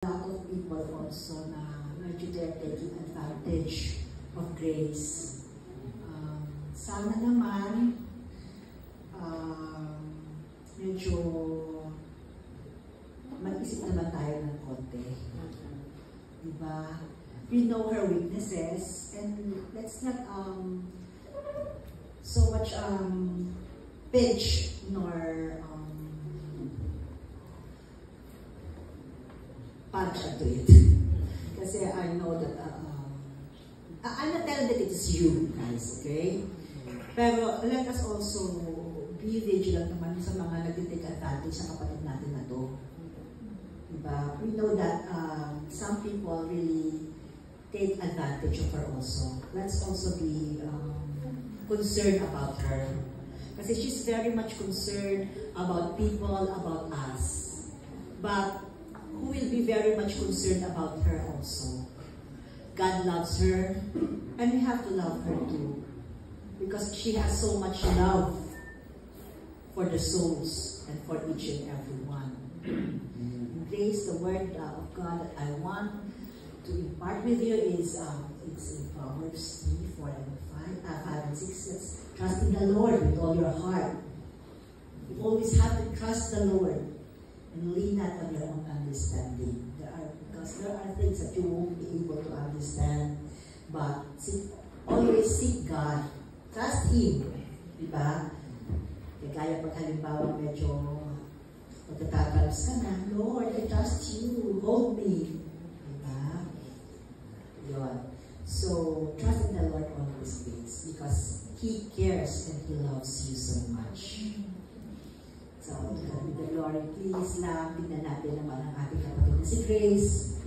A lot of people also na medyo they're taking advantage of grace. Sana naman medyo mag-isip naman tayo ng konti. Diba? We know her weaknesses and let's not so much pinch nor punch into it. Kasi I know that I'm not telling that it's you guys, okay? Pero let us also be vigilant naman sa mga nag-take advantage sa kapatid natin na to. Diba? We know that some people really take advantage of her also. Let's also be concerned about her. Kasi she's very much concerned about people, about us. But who will be very much concerned about her also? God loves her, and we have to love her too. Because she has so much love for the souls and for each and every one. Grace, the word of God that I want to impart with you is it's in Proverbs 3, 4, and 5 and 6. It's trust in the Lord with all your heart. You always have to trust the Lord and lean not on your own understanding. Because there are things that you won't be able to understand. But always seek God. Trust Him. Diba? Kaya pag halimbawa medyo magtatatalas ka na, Lord, I trust you. Hold me. Diba? Yun. So, trust in the Lord always, please. Because He cares and He loves you so much. So, with the glory, please lang, tignan natin naman ang ating kapatid na si Grace.